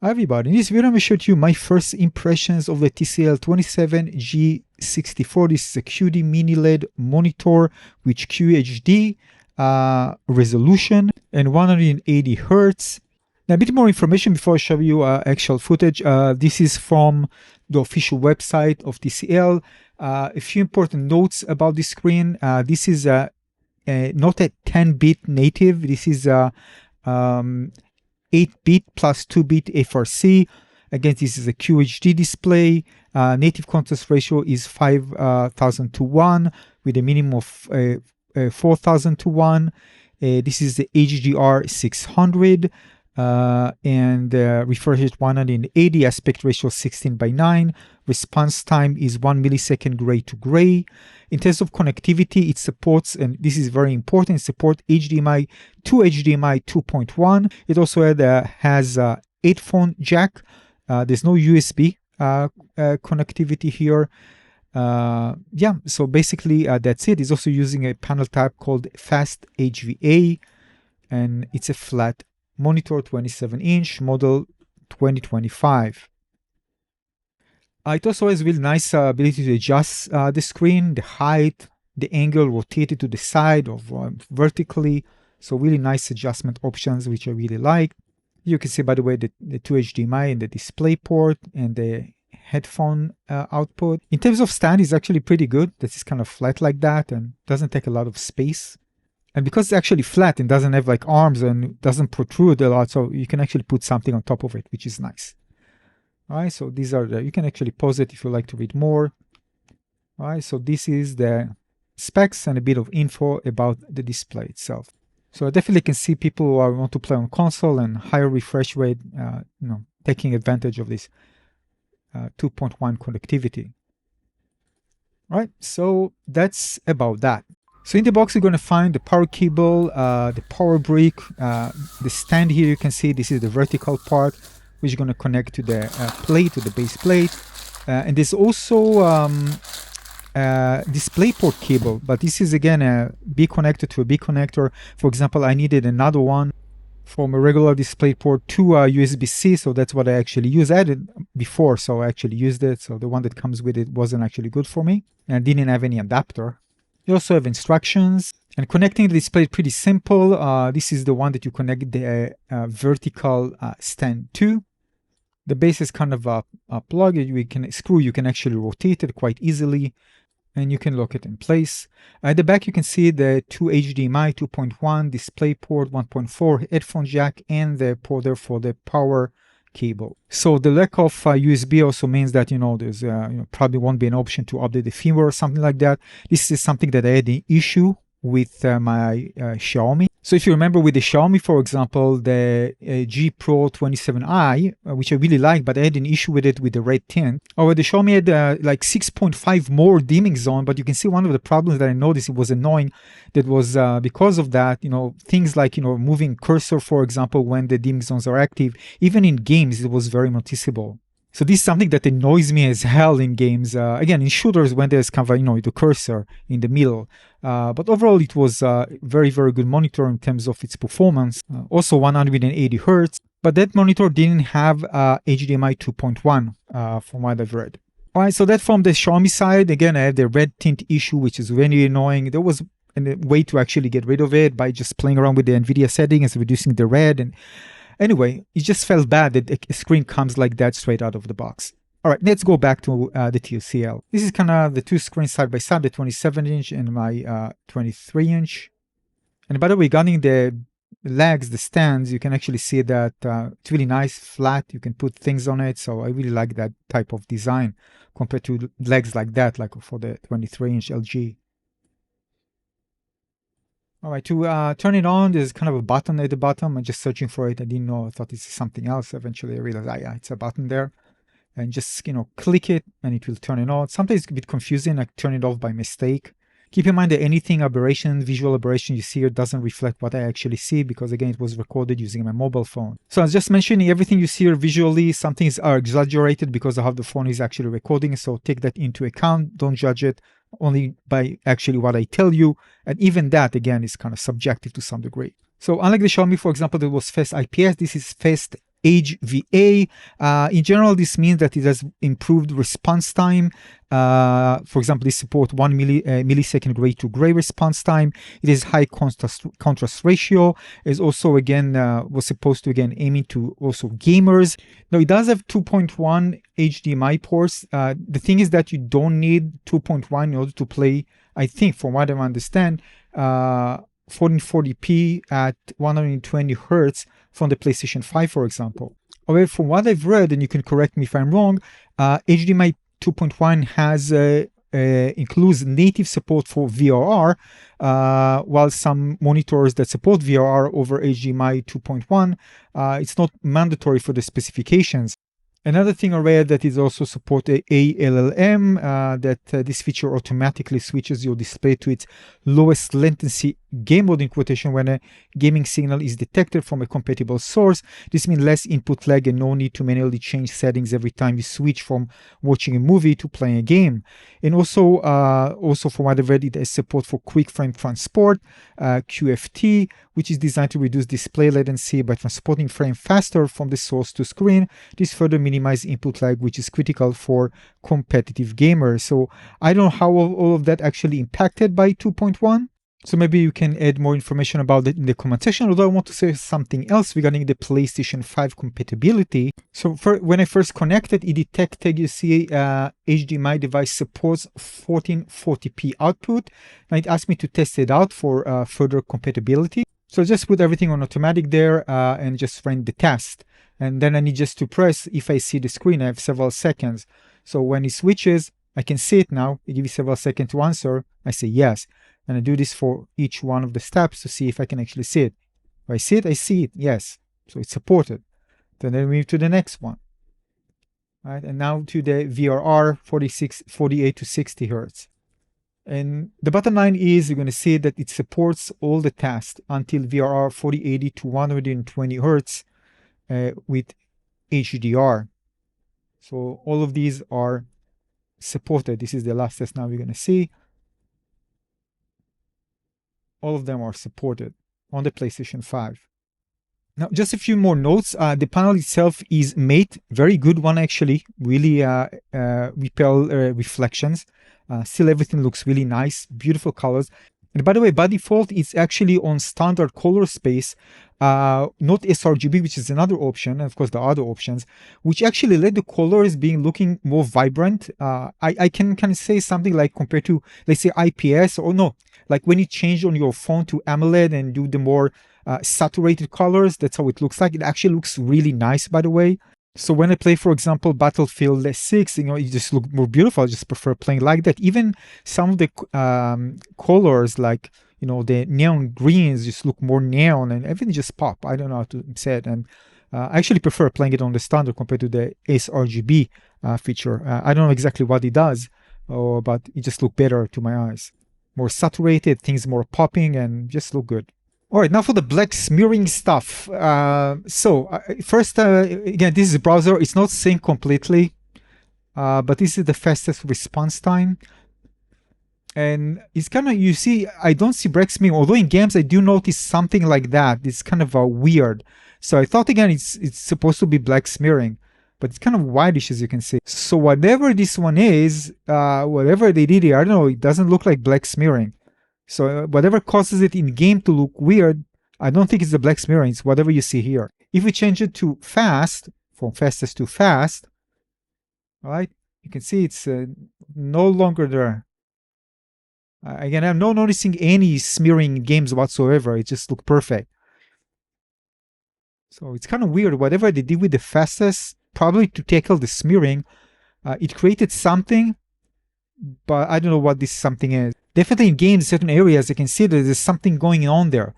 Hi everybody, in this video I'm going to show you my first impressions of the TCL 27G64. This is a QD mini LED monitor with QHD resolution and 180 Hz. Now a bit more information before I show you actual footage. This is from the official website of TCL. A few important notes about this screen. This is not a 10-bit native. This is 8-bit plus 2-bit FRC. Again, this is a QHD display. Native contrast ratio is 5000 to 1 with a minimum of 4000 to 1. This is the HDR 600 and refresh rate 180, aspect ratio 16:9. Response time is 1 millisecond gray to gray. In terms of connectivity, it supports, and this is very important, it supports HDMI to HDMI 2.1. It also has a headphone jack. There's no USB connectivity here. So basically that's it. It's also using a panel type called Fast-HVA, and it's a flat monitor, 27-inch, model 2025. It also has really nice ability to adjust the screen, the height, the angle, rotate it to the side or vertically. So really nice adjustment options, which I really like. You can see, by the way, the two HDMI and the display port and the headphone output. In terms of stand, it's actually pretty good. This is kind of flat like that and doesn't take a lot of space. And because it's actually flat and doesn't have like arms and doesn't protrude a lot, so you can actually put something on top of it, which is nice. All right, so these are you can actually pause it if you like to read more. All right, so this is the specs and a bit of info about the display itself. So I definitely can see people who want to play on console and higher refresh rate, taking advantage of this 2.1 connectivity. All right, so that's about that. So in the box, you're going to find the power cable, the power brick, the stand here. You can see this is the vertical part, which is going to connect to the plate, to the base plate. And there's also display port cable, but this is again a B connector to a B connector. For example, I needed another one from a regular display port to USB-C, so that's what I actually used. I had it before, so I actually used it. So the one that comes with it wasn't actually good for me and didn't have any adapter. You also have instructions, and connecting the display is pretty simple. This is the one that you connect the vertical stand to. The base is kind of a plug. You can actually rotate it quite easily, and you can lock it in place. At the back, you can see the two HDMI 2.1, display port 1.4, headphone jack, and the port there for the power cable. So the lack of USB also means that there's probably won't be an option to update the firmware or something like that. This is something that I had an issue with my Xiaomi. So if you remember with the Xiaomi, for example, the G Pro 27i, which I really like, but I had an issue with it with the red tint. Or the Xiaomi had like 6.5 more dimming zone, but you can see one of the problems that I noticed, it was annoying, that was because of that, things like, moving cursor, for example, when the dimming zones are active, even in games, it was very noticeable. So this is something that annoys me as hell in games. Again, in shooters, when there's kind of, the cursor in the middle. But overall, it was a very, very good monitor in terms of its performance. Also 180 Hz. But that monitor didn't have HDMI 2.1 from what I've read. All right, so that from the Xiaomi side, again, I had the red tint issue, which is really annoying. There was a way to actually get rid of it by just playing around with the NVIDIA settings, reducing the red. And anyway, it just felt bad that a screen comes like that straight out of the box. All right, let's go back to the TCL. This is kind of the two screens side by side, the 27-inch and my 23-inch. And by the way, regarding the legs, the stands, you can actually see that it's really nice, flat. You can put things on it. So I really like that type of design compared to legs like that, like for the 23-inch LG. All right, to turn it on, there's kind of a button at the bottom. I'm just searching for it. I didn't know. I thought it's something else. Eventually, I realized, yeah, it's a button there. And just, click it and it will turn it on. Sometimes it's a bit confusing. I turn it off by mistake. Keep in mind that anything visual aberration you see here doesn't reflect what I actually see because, again, it was recorded using my mobile phone. So I was just mentioning everything you see here visually, some things are exaggerated because of how the phone is actually recording. So take that into account. Don't judge it only by actually what I tell you. And even that, again, is kind of subjective to some degree. So unlike the Xiaomi, for example, that was Fast IPS, this is Fast Fast-HVA. In general, this means that it has improved response time. For example, this support 1 millisecond gray to gray response time. It is high contrast ratio. Is also again was supposed to again aiming to also gamers. Now it does have 2.1 HDMI ports. The thing is that you don't need 2.1 in order to play. I think, from what I understand, 1440p at 120 hertz from the PlayStation 5, for example. However, from what I've read, and you can correct me if I'm wrong, HDMI 2.1 has includes native support for VRR, while some monitors that support VRR over HDMI 2.1, it's not mandatory for the specifications. Another thing I read that is also support ALLM, that this feature automatically switches your display to its lowest latency game mode in quotation when a gaming signal is detected from a compatible source. This means less input lag and no need to manually change settings every time you switch from watching a movie to playing a game. And also from what I've read, it has support for quick frame transport, QFT, which is designed to reduce display latency by transporting frame faster from the source to screen. This further minimizes input lag, which is critical for competitive gamers. So I don't know how all of that actually impacted by 2.1. So maybe you can add more information about it in the comment section, although I want to say something else regarding the PlayStation 5 compatibility. So when I first connected, it detected, you see, HDMI device supports 1440p output. And it asked me to test it out for further compatibility. So just put everything on automatic there and just run the test. And then I need just to press, if I see the screen, I have several seconds. So when it switches, I can see it now. It gives me several seconds to answer. I say yes. And I do this for each one of the steps to see if I can actually see it. If I see it, I see it. Yes. So it's supported. Then I move to the next one. Right? And now to the VRR 48 to 60 hertz. And the bottom line is you're going to see that it supports all the tasks until VRR 4080 to 120 hertz with HDR. So all of these are supported. This is the last test now we're going to see. All of them are supported on the PlayStation 5. Now, just a few more notes. The panel itself is matte, very good one actually, really repel reflections. Still everything looks really nice, beautiful colors. And by the way, by default, it's actually on standard color space, not sRGB, which is another option, and of course the other options, which actually let the colors being looking more vibrant. I can kind of say something like compared to, let's say, IPS, or no, like when you change on your phone to AMOLED and do the more saturated colors, that's how it looks like. It actually looks really nice, by the way. So when I play, for example, Battlefield 6, it just looks more beautiful. I just prefer playing like that. Even some of the colors, like, the neon greens just look more neon and everything just pop. I don't know how to say it. And I actually prefer playing it on the standard compared to the sRGB feature. I don't know exactly what it does, but it just looks better to my eyes. More saturated, things more popping, and just look good. All right, now for the black smearing stuff. First, again, this is a browser. It's not synced completely, but this is the fastest response time. And it's kind of, you see, I don't see black smearing, although in games I do notice something like that. It's kind of weird. So I thought, again, it's supposed to be black smearing, but it's kind of whitish, as you can see. So whatever this one is, whatever they did here, I don't know, it doesn't look like black smearing. So whatever causes it in game to look weird, I don't think it's the black smearing, it's whatever you see here. If we change it to fast, from fastest to fast, all right, you can see it's no longer there. Again, I'm not noticing any smearing in games whatsoever. It just looks perfect. So it's kind of weird. Whatever they did with the fastest, probably to tackle the smearing, it created something, but I don't know what this something is. Definitely in games, certain areas, you can see that there's something going on there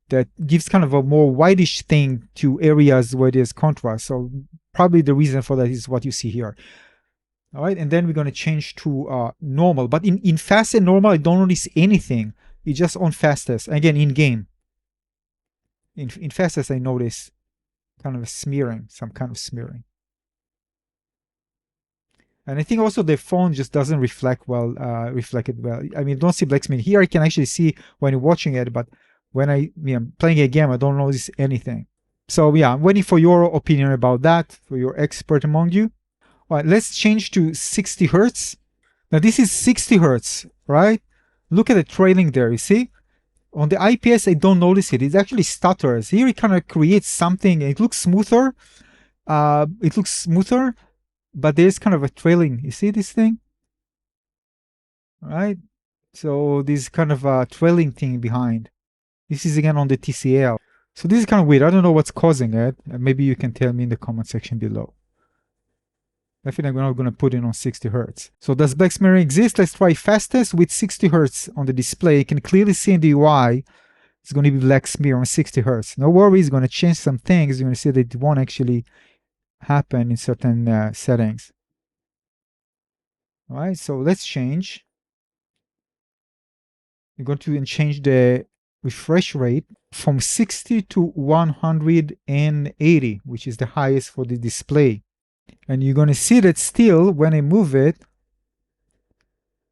that gives kind of a more whitish thing to areas where there's contrast. So probably the reason for that is what you see here. All right, and then we're going to change to normal. But in fast and normal, I don't notice anything. It's just on fastest. Again, in game. In fastest, I notice kind of a smearing, some kind of smearing. And I think also the phone just doesn't reflect it well. I mean, don't see black smearing. Here I can actually see when you're watching it, but when I'm playing a game, I don't notice anything. So yeah, I'm waiting for your opinion about that, for your expert among you. All right, let's change to 60 hertz. Now this is 60 hertz, right? Look at the trailing there, you see? On the IPS, I don't notice it. It actually stutters. Here it kind of creates something. It looks smoother. But there's kind of a trailing. You see this thing? All right? So there's kind of a trailing thing behind. This is again on the TCL. So this is kind of weird. I don't know what's causing it. Maybe you can tell me in the comment section below. I think I'm not going to put it on 60 hertz. So does black smearing exist? Let's try fastest with 60 hertz on the display. You can clearly see in the UI it's going to be black smear on 60 hertz. No worries, it's going to change some things. You're going to see that it won't actually happen in certain settings. All right, so let's change. We're going to change the refresh rate from 60 to 180, which is the highest for the display. And you're going to see that still when I move it,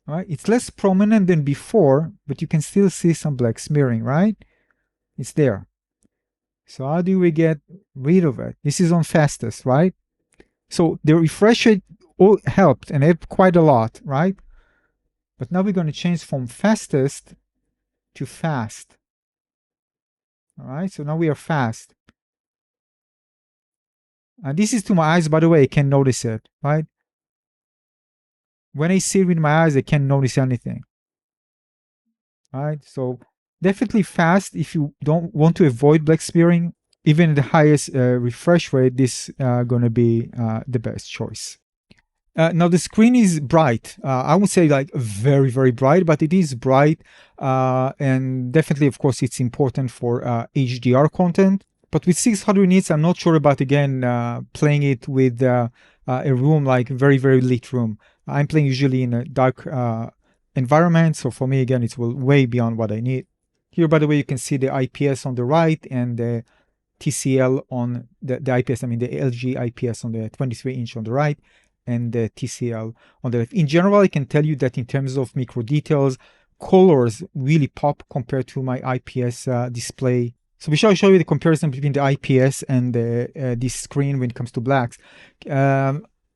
all right, it's less prominent than before, but you can still see some black smearing, right? It's there. So how do we get rid of it? This is on fastest, right? So the refresh rate helped and helped quite a lot, right? But now we're going to change from fastest to fast. All right, so now we are fast. And this is to my eyes, by the way, I can notice it, right? When I see it with my eyes, I can't notice anything. All right, so definitely fast if you don't want to avoid black smearing. Even at the highest refresh rate, this is going to be the best choice. Now the screen is bright. I would say like very, very bright, but it is bright. And definitely, of course, it's important for HDR content. But with 600 nits, I'm not sure about, again, playing it with a room like very, very lit room. I'm playing usually in a dark environment. So for me, again, it's way beyond what I need. Here, by the way, you can see the IPS on the right and the TCL on the IPS, I mean the LG IPS on the 23-inch on the right, and the TCL on the left. In general, I can tell you that in terms of micro details, colors really pop compared to my IPS display. So we shall show you the comparison between the IPS and this screen when it comes to blacks.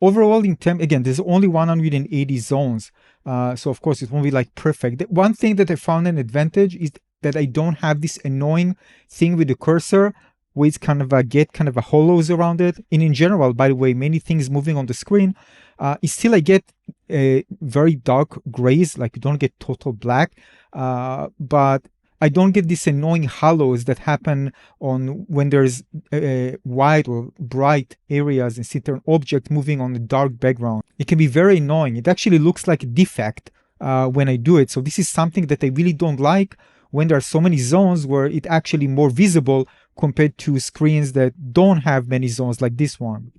Overall, again, there's only 180 zones. So of course, it won't be like perfect. The one thing that I found an advantage is that I don't have this annoying thing with the cursor where it's kind of get kind of a hollows around it. And in general, by the way, many things moving on the screen, still I get very dark grays, like you don't get total black, but I don't get these annoying hollows that happen on when there's white or bright areas and certain object moving on a dark background. It can be very annoying. It actually looks like a defect when I do it. So this is something that I really don't like when there are so many zones where it's actually more visible compared to screens that don't have many zones like this one.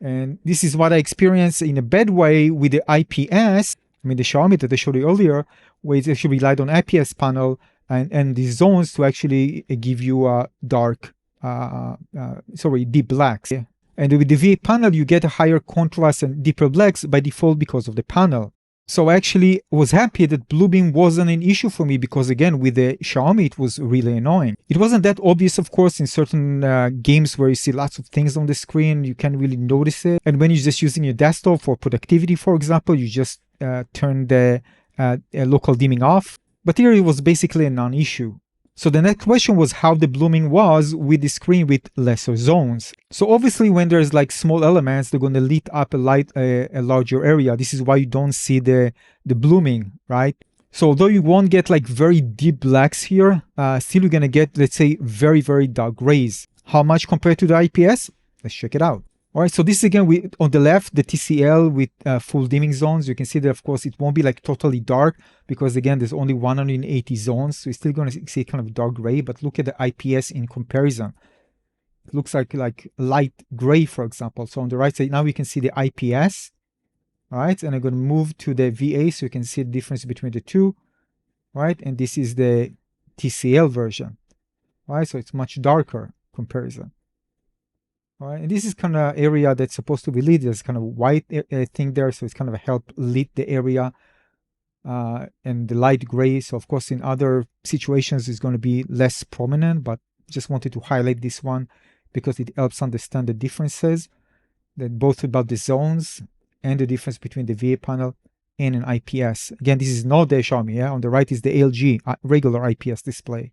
And this is what I experienced in a bad way with the IPS, I mean the Xiaomi that I showed you earlier, where it actually relied on IPS panel and these zones to actually give you a deep blacks. Yeah. And with the V8 panel, you get a higher contrast and deeper blacks by default because of the panel. So I actually was happy that blue beam wasn't an issue for me because, again, with the Xiaomi, it was really annoying. It wasn't that obvious, of course, in certain games where you see lots of things on the screen, you can't really notice it. And when you're just using your desktop for productivity, for example, you just turn the local dimming off. But here it was basically a non-issue. So the next question was how the blooming was with the screen with lesser zones. So obviously when there's like small elements, they're going to lit up a larger area. This is why you don't see the blooming, right? So although you won't get like very deep blacks here, still you're going to get, let's say, very, very dark grays. How much compared to the IPS? Let's check it out. All right, so this is again on the left, the TCL with full dimming zones. You can see that, of course, it won't be like totally dark because, again, there's only 180 zones. So you're still going to see kind of dark gray, but look at the IPS in comparison. It looks like light gray, for example. So on the right side, now we can see the IPS. All right, and I'm going to move to the VA so you can see the difference between the two. All right, and this is the TCL version. All right, so it's much darker comparison. All right, and this is kind of area that's supposed to be lit. There's kind of white thing there, so it's kind of help lit the area and the light gray. So of course, in other situations, it's going to be less prominent, but just wanted to highlight this one because it helps understand the differences, that both about the zones and the difference between the VA panel and an IPS. Again, this is not the Xiaomi. Yeah? On the right is the LG regular IPS display.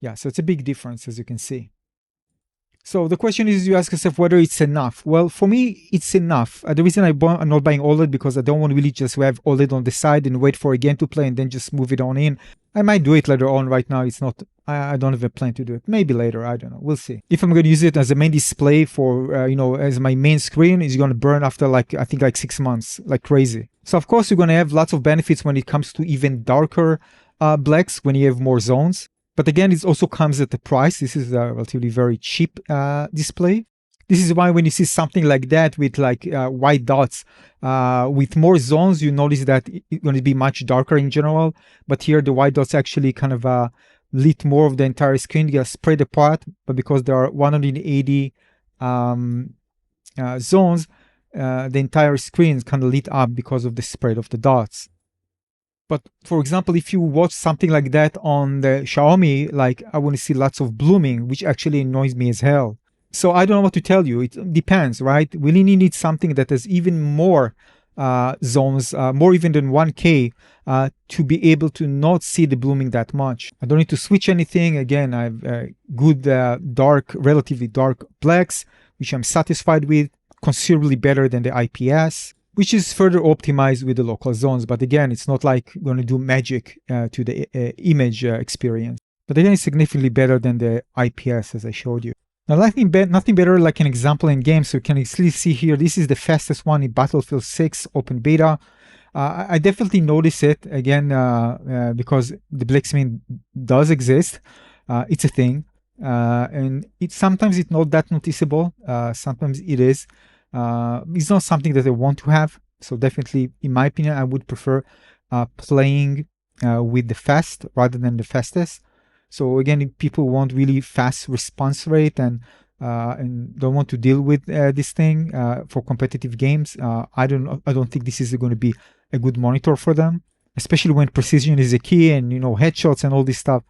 Yeah, so it's a big difference, as you can see. So the question is, you ask yourself whether it's enough. Well, for me, it's enough. The reason I'm not buying OLED because I don't want to really just have OLED on the side and wait for a game to play and then just move it on in. I might do it later on. Right now, it's not. I don't have a plan to do it. Maybe later. I don't know. We'll see. If I'm going to use it as a main display for, as my main screen, it's going to burn after I think 6 months, like crazy. So of course, you're going to have lots of benefits when it comes to even darker blacks when you have more zones. But again, it also comes at a price. This is a relatively very cheap display. This is why when you see something like that with white dots, with more zones, you notice that it's going to be much darker in general. But here the white dots actually kind of lit more of the entire screen. They are spread apart, but because there are 180 zones, the entire screen is kind of lit up because of the spread of the dots. But for example, if you watch something like that on the Xiaomi, I want to see lots of blooming, which actually annoys me as hell. So I don't know what to tell you. It depends, right? We really need something that has even more zones, more even than 1K, to be able to not see the blooming that much. I don't need to switch anything. Again, I have good relatively dark blacks, which I'm satisfied with, considerably better than the IPS, which is further optimized with the local zones. But again, it's not like going to do magic to the image experience. But again, it's significantly better than the IPS, as I showed you. Now, nothing better like an example in games. So you can easily see here, this is the fastest one in Battlefield 6 open beta. I definitely notice it, again, because the black screen does exist. It's a thing. And sometimes it's not that noticeable. Sometimes it is. It's not something that I want to have. So definitely, in my opinion, I would prefer playing with the fast rather than the fastest. So again, if people want really fast response rate and don't want to deal with this thing for competitive games, I don't think this is going to be a good monitor for them, especially when precision is a key and headshots and all this stuff.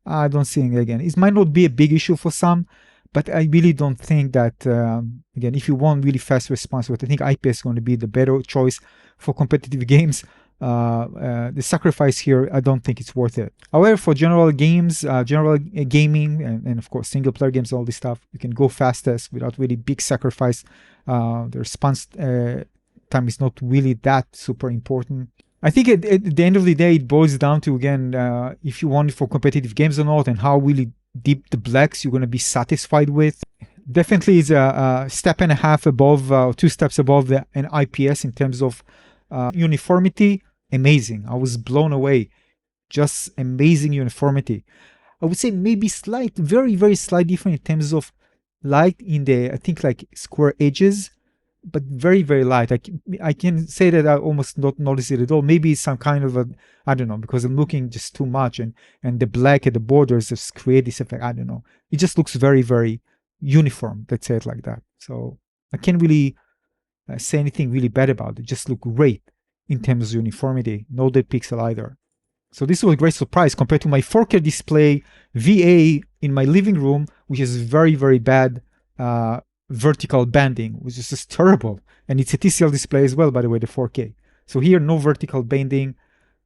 I don't think, again, it might not be a big issue for some, but I really don't think that, again, if you want really fast response rate, I think IPS is going to be the better choice for competitive games. The sacrifice here, I don't think it's worth it. However, for general games, general gaming, and of course single player games, all this stuff, you can go fastest without really big sacrifice. The response time is not really that super important. I think at the end of the day, it boils down to, again, if you want it for competitive games or not, and how really deep the blacks you're going to be satisfied with. Definitely is a step and a half above, 2 steps above an IPS in terms of uniformity. Amazing. I was blown away. Just amazing uniformity. I would say maybe very, very slight different in terms of light in the, I think, square edges, but very, very light. I can say that I almost not notice it at all. Maybe it's some kind of I don't know, because I'm looking just too much and the black at the borders just create this effect. I don't know. It just looks very, very uniform. Let's say it like that. So I can't really say anything really bad about it. It just look great in terms of uniformity. No dead pixel either. So this was a great surprise compared to my 4K display VA in my living room, which is very, very bad vertical banding, which is just terrible. And it's a TCL display as well, by the way, the 4K. So here, no vertical banding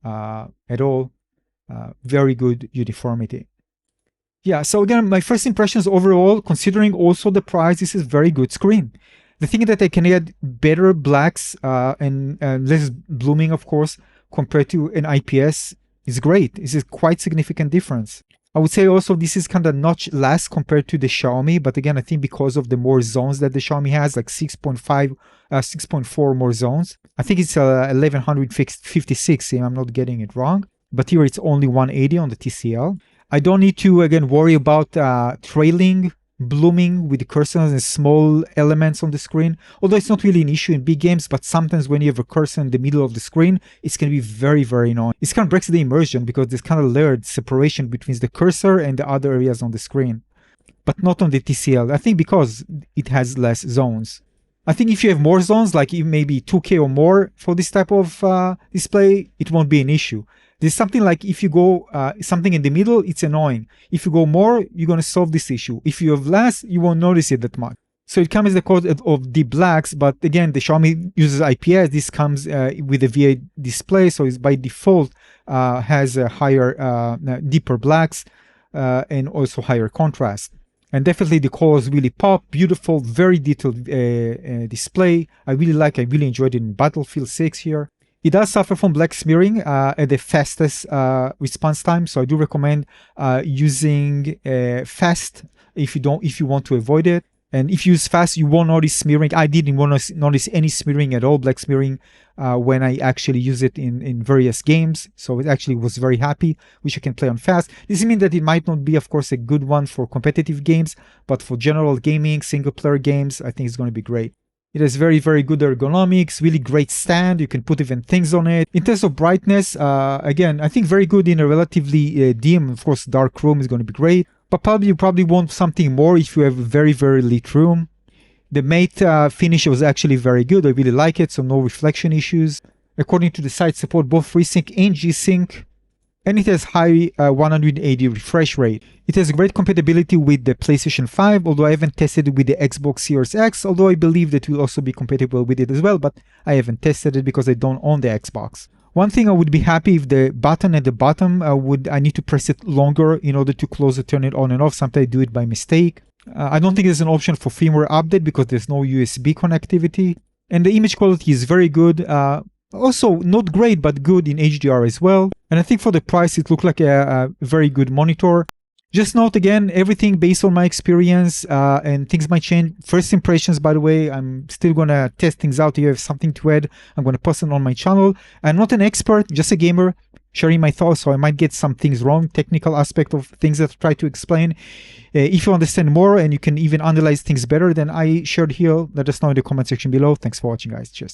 at all. Very good uniformity. Yeah, so again, my first impressions overall, considering also the price, this is a very good screen. The thing that I can add better blacks and less blooming, of course, compared to an IPS is great. This is quite significant difference. I would say also this is kind of notch less compared to the Xiaomi, but again, I think because of the more zones that the Xiaomi has, like 6.4 more zones. I think it's 1156, if I'm not getting it wrong, but here it's only 180 on the TCL. I don't need to, again, worry about trailing blooming with the cursors and small elements on the screen, although it's not really an issue in big games, but sometimes when you have a cursor in the middle of the screen, it's going to be very, very annoying. It kind of breaks the immersion because there's kind of layered separation between the cursor and the other areas on the screen, but not on the TCL. I think because it has less zones. I think if you have more zones, like maybe 2K or more for this type of display, it won't be an issue. There's something like if you go something in the middle, it's annoying. If you go more, you're going to solve this issue. If you have less, you won't notice it that much. So it comes as the code of deep blacks, but again, the Xiaomi uses IPS. This comes with a VA display, so it's by default has a higher, deeper blacks and also higher contrast. And definitely the colors really pop. Beautiful, very detailed display. I really enjoyed it in Battlefield 6 here. It does suffer from black smearing at the fastest response time, so I do recommend using fast if you want to avoid it. And if you use fast, you won't notice smearing. I didn't notice any smearing at all, black smearing, when I actually use it in various games. So it actually was very happy, which I can play on fast. This means that it might not be, of course, a good one for competitive games, but for general gaming, single-player games, I think it's going to be great. It has very, very good ergonomics, really great stand. You can put even things on it. In terms of brightness, again, I think very good in a relatively dim. Of course, dark room is going to be great. But you probably want something more if you have a very, very lit room. The matte finish was actually very good. I really like it, so no reflection issues. According to the site, support both FreeSync and G-SYNC. And it has high 180 refresh rate. It has great compatibility with the PlayStation 5, although I haven't tested it with the Xbox Series X, although I believe that it will also be compatible with it as well, but I haven't tested it because I don't own the Xbox. One thing I would be happy if the button at the bottom, I need to press it longer in order to close or turn it on and off. Sometimes I do it by mistake. I don't think there's an option for firmware update because there's no USB connectivity. And the image quality is very good. Also not great, but good in HDR as well. And I think for the price, it looked like a very good monitor. Just note again, everything based on my experience, and things might change. First impressions, by the way, I'm still going to test things out. If you have something to add, I'm going to post it on my channel. I'm not an expert, just a gamer, sharing my thoughts, so I might get some things wrong, technical aspect of things that I try to explain. If you understand more and you can even analyze things better than I shared here, let us know in the comment section below. Thanks for watching, guys. Cheers.